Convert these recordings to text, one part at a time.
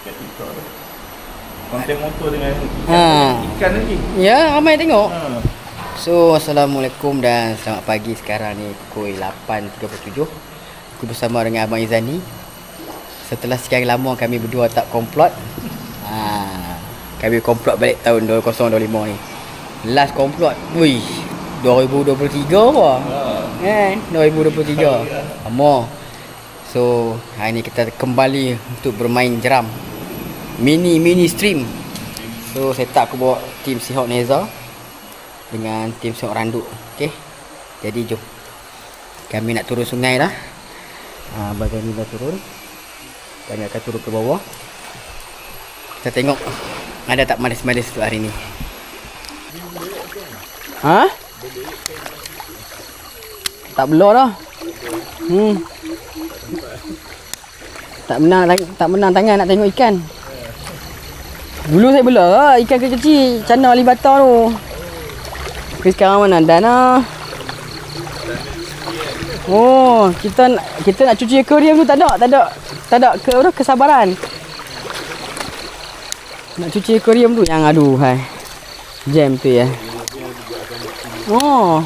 Konten motor dengan ikan lagi. Ya, ramai tengok. So, Assalamualaikum dan selamat pagi. Sekarang ni pukul 8.37. Aku bersama dengan Abang Izani. Setelah sekian lama kami berdua tak komplot. Kami komplot balik tahun 2025 ni. Last komplot, 2023 apa? Kan? 2023. Lama. So, hari ni kita kembali untuk bermain jeram. Mini stream. So, set up aku bawa tim Seahawk Neza dengan tim Seahawk Randuk. Okay. Jadi jom. Kami nak turun sungai dah. Bagian ni dah turun. Kami akan turun ke bawah. Kita tengok ada tak manis-manis untuk hari ni. Tak belor dah. Tak menang tangan nak tengok ikan. Dulu saya belor lah ikan kecil-kecil, cana alibata tu. Tapi sekarang mana dan lah. Oh, kita nak cuci akuarium tu tak ada kesabaran. Nak cuci akuarium tu yang aduh hai. Jam tu ya. Oh.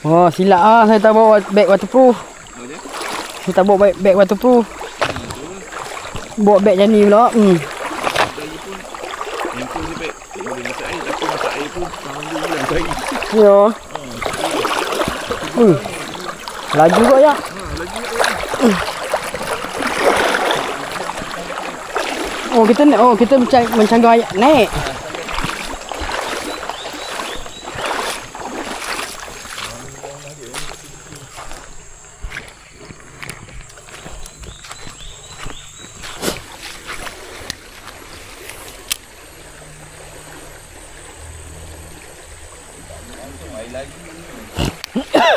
Oh, silap saya tak bawa beg waterproof. Saya tak bawa beg waterproof. Bawa beg macam ni pula. Yang pun ni beg boleh masak air, tapi masak air pun alhamdulillah baik. Ya. Laju kok ya. Kita mencanggar air naik.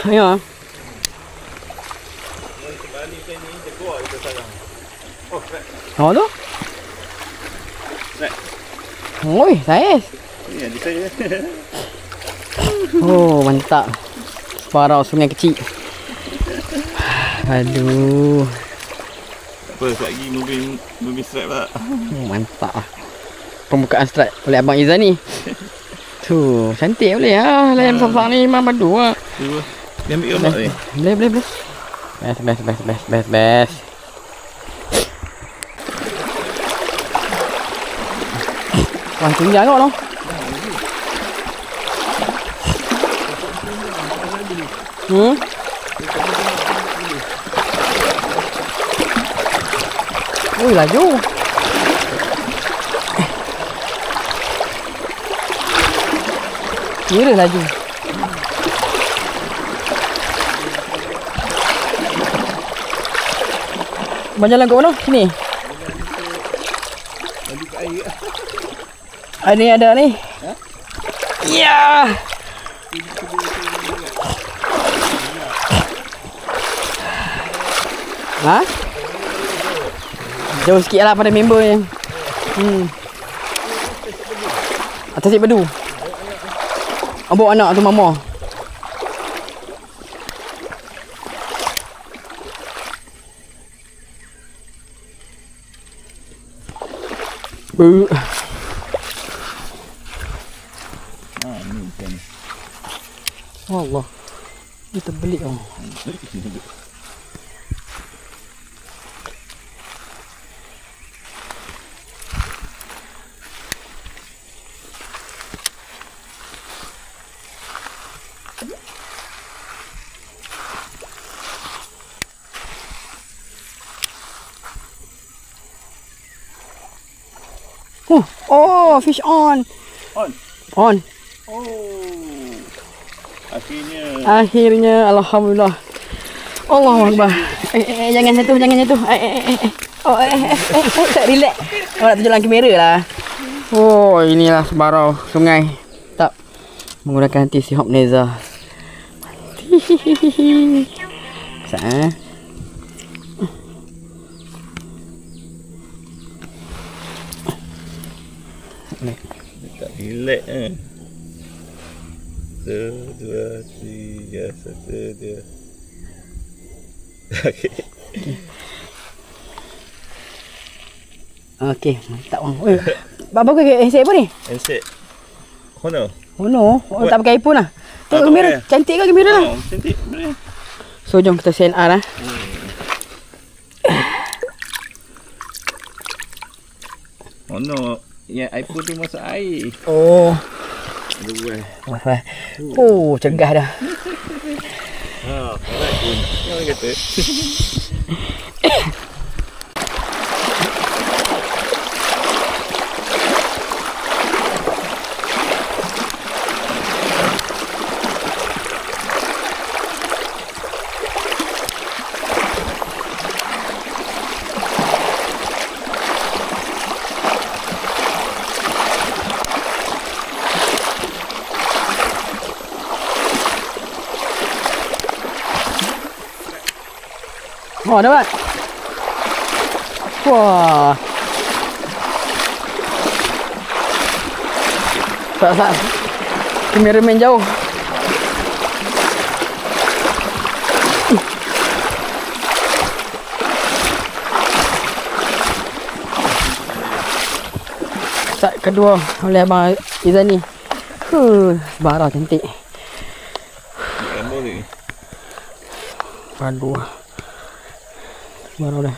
Ya. Oh tu? Oi, saya. Ni ada saya. Oh, mantap. Separau sungai kecil. Aduh. Apa lagi moving strap tak? Oh, mantap lah. Pembukaan strap oleh Abang Izan ni. Tu, cantik boleh lah. Layan besar ni memang padu lah. Dia ambil ombak ni. Boleh. Best. Wah, tinggal kau lah. Ui, laju. Kira laju. Abang jalan kat mana? Sini? Laju kat air. Ni ada ni. Ya. Jauh sikit lah pada member ni. Atas si bedu. Bawa anak tu mama. Ni ikan. Allah. Kita beli oh. Oh, fish on. On. On. Oh. Akhirnya alhamdulillah. Allahu akbar. Jangan jatuh. Oh, tak relax. Nak tunjuk dalam kamera lah. Oh, inilah sebarau sungai. Tak menggunakan anti-sihop Neza. Sat tak relax eh. 1, 2, 3, 1, 2. Okey. Okey, mantap bang. Oi, bapa kau handset apa ni? Handset. Honor. Oh no, tak pakai iPhone lah. Tengok kamera, cantik ke kamera lah? Cantik. Boleh. So jom kita CNR lah. Honor. Yang iPhone tu masuk air. Oh. Dua. Oh, cegah dah. Alright pun. Yang kata. Oh, dapat. Wah. Tak. Kameraman jauh. Shot kedua oleh Abang Izani. Sebarau cantik. Gambar ni. Padu. Baru dah.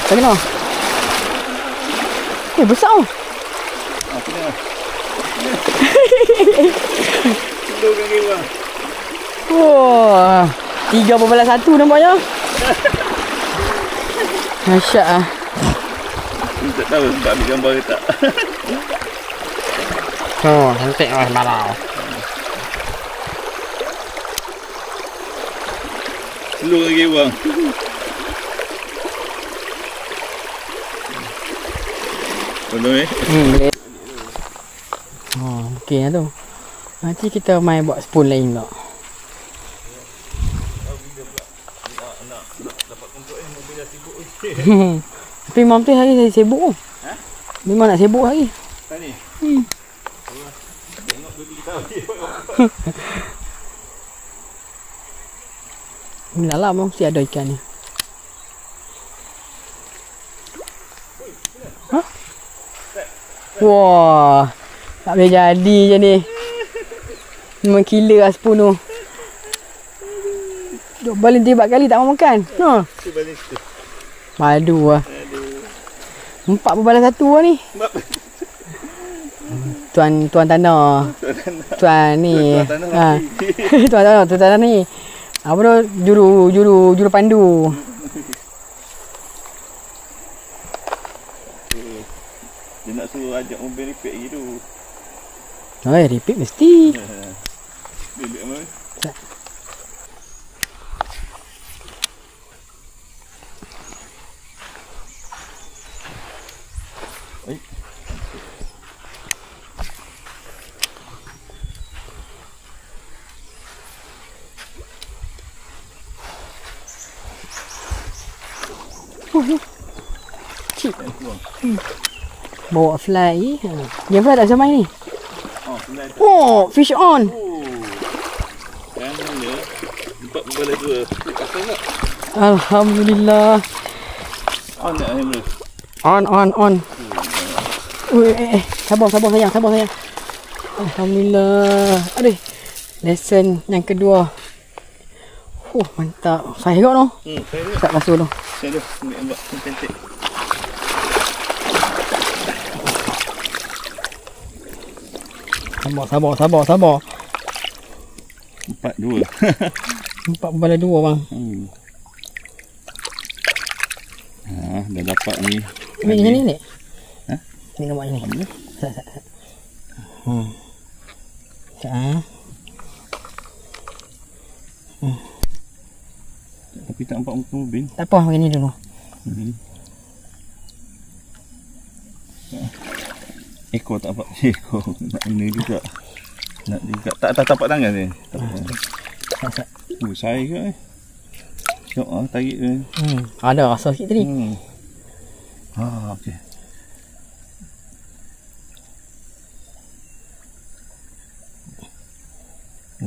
Tak kena. Besar oh. Tolong kaki bang. Wah, 3.1 nampaknya. Masya ah. Tak tahu sebab ambil gambar ke tak. Oh, cantik lah sebarau. Tolong kaki bang. Tolong Boleh. Oh, okey lah tu. Nanti kita main buat spoon lain pula. Tapi Imam tu hari saya sibuk tu. Memang nak sibuk hari. Tadi. Tengok 2-3 tahun dia. Ni dalam mesti ada ikan ni. Hah? Wah. Tak boleh jadi je ni. Memang gila lah spoon tu. Duk balik 3 kali tak mau makan. Ha. Madu lah. 4 berbalas 1 lah ni. Tuan tanah. Tuan ni. Ha. Tuan tanah ni. Apa tu? Juru pandu. Dia nak suruh ajak mobil repair gitu. Repeat mesti. Bebek mana? Cik. Bawa fly. Dia fly tak sama ni. Oh, fish on. Kan dia 4.2. Alhamdulillah. On tak kamera? On. Sabar sayang. Alhamdulillah. Aduh. Lesson yang kedua. Mantap. Saya tengok tu. Saya dia. Tak basuh tu. Saya dia. Ambil buat pentek. Sabar. 4-2. 4/2 bang. Dah dapat ni. Ni. Ha? Ni gambar ni. Tapi tak nampak muka mobil. Tak apa, begini dulu. Ekor tak nampak. Ekor nak benda juga. Nak juga. Tak tapak tangan ni. Saya ke tengok tarik ke. Ada rasa sikit tadi. Okey.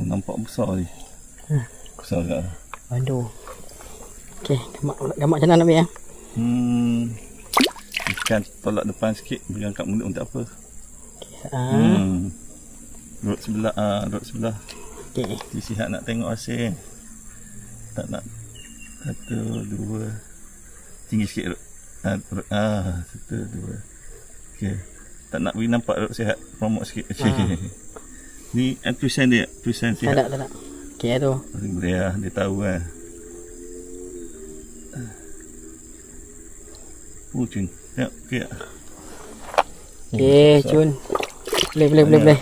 Nampak besar ni. Besar tak? Aduh. Okey, gamak macam mana nak ambil ya? Ikan tolak depan sikit, beri angkat mulut pun tak apa. Rot sebelah. Okey. Sihat nak tengok asin. Tak nak 1, 2. Tinggi sikit rot. 1, 2. Okey. Tak nak beri nampak rot sihat. Promote sikit. Ni tulisan dia, tulisan sihat. Tak nak. Okey tu. Boleh lah, dia tahu kan. Cun. Tengok, okey tak? Okey, Cun. Boleh.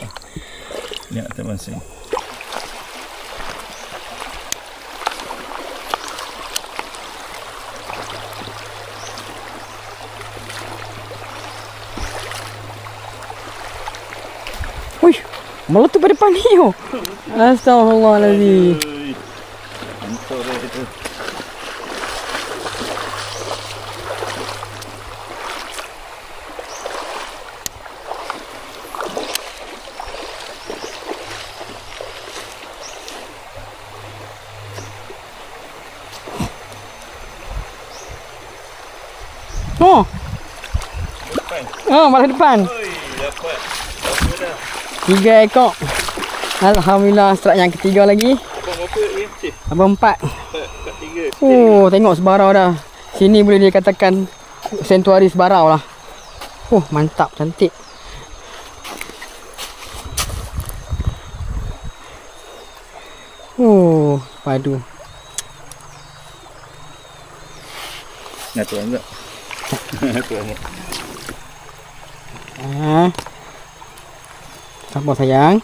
Ni atas mancing. Wih, meletup pada depan ni tu. Astagfirullahaladzim. Hantar dia tu. Malah depan. Dapat. 3 ekor. Alhamdulillah, strike yang ketiga lagi. Abang berapa ni? Abang 4. 3. Tengok sebarau dah. Sini boleh dikatakan sentuari sebarau lah. Mantap, cantik. Padu. Nak tu enggak? Tu enggak. Sabar sayang.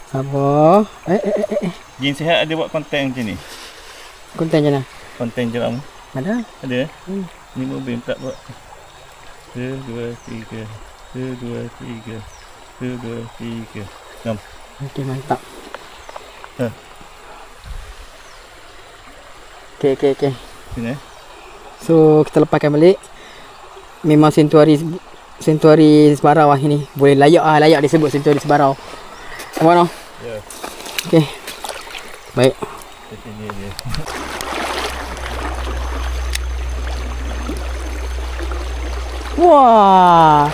Sabar. Jin sihat ada buat konten macam ni? Konten je lah. Konten jeram. Ada? Ada? Ni mobil tak buat. 1, 2, 3. 1, 2, 3. 1, 2, 3. 6. Okey, mantap. Ha. Okey. Sini. So, kita lepaskan balik. Memang sentuari sebarau lah ini. Boleh layak disebut sentuari sebarau. Apa no? Ya. Okey. Baik. Sini dia. Wah.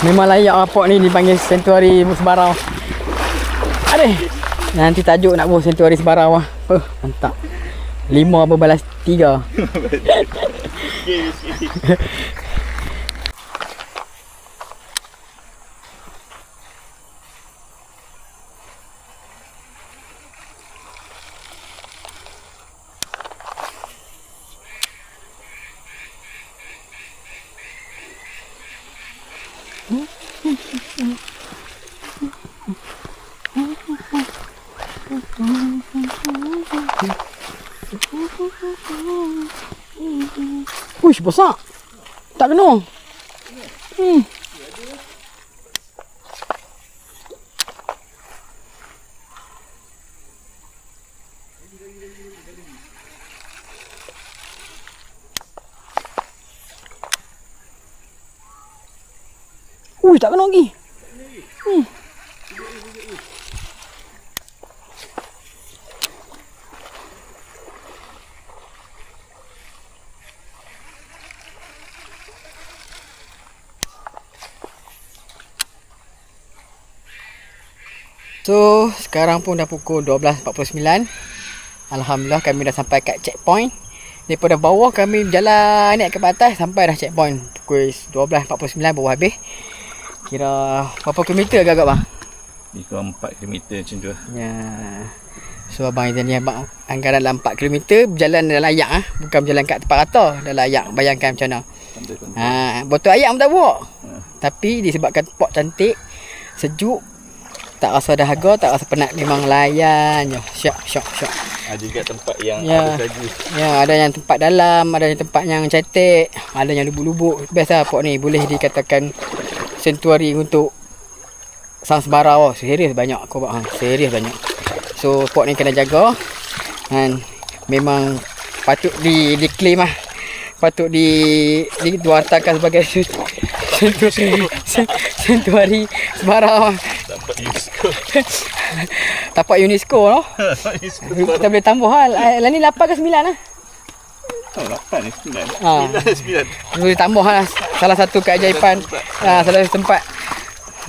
Memang layak apok ni dipanggil sentuari sebarau. Aduh. Nanti tajuk nak buat sentuari sebarau lah. Mantap. 5 berbalas 3. Uish, besar. Tak kena. Tak kena lagi. So sekarang pun dah pukul 12.49. Alhamdulillah kami dah sampai kat checkpoint. Daripada bawah kami jalan naik ke atas sampai dah checkpoint. Pukul 12.49 baru habis. Kira berapa kilometer agak-agak bang? Lebih kurang 4 km macam tu. Ya. So abang Izan ni abang anggaran dalam 4 km berjalan dalam layak ah, bukan berjalan kat tempat rata, dalam layak. Bayangkan macam mana. Botol air pun tak bawa. Tapi disebabkan spot cantik, sejuk, tak rasa dahaga, tak rasa penat, memang layan je. Syok. Ada juga tempat yang Ya. ada lagi. Ya, ada yang tempat dalam, ada yang tempat yang cantik, ada yang lubuk-lubuk. Best lah spot ni, boleh dikatakan sanctuary untuk sang sebara. Serius banyak aku buat. Serius banyak. So spot ni kena jaga dan memang patut diklaim lah. Patut diwartakan sebagai sanctuary sebara. Dapat UNESCO. Tapak UNESCO noh. Kita boleh tambah lah. Lah ni 8 ke 9 lah. Oh, 8 ni 9. Ha. 9. Boleh tambah lah. Salah satu keajaiban, salah satu tempat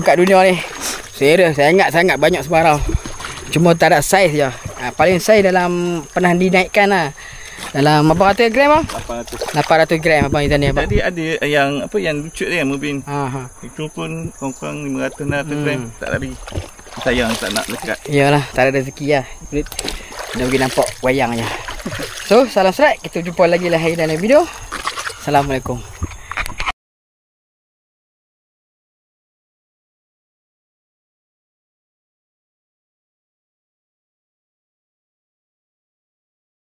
kat dunia ni. Serius, sangat banyak sebara. Cuma tak ada saiz je. Paling saiz dalam pernah dinaikkan lah. Dalam berapa ratus gram bang? 800 gram abang Izan ni abang. Jadi ada yang apa yang lucu dia Mubin. Ha. Itu pun kurang-kurang 500 gram tak lari. Sayang tak nak dekat. Iyalah, tak ada rezeki lah. Dah pergi nampak wayang je. So, salam serat. Kita jumpa lagi lah hari dalam video. Assalamualaikum.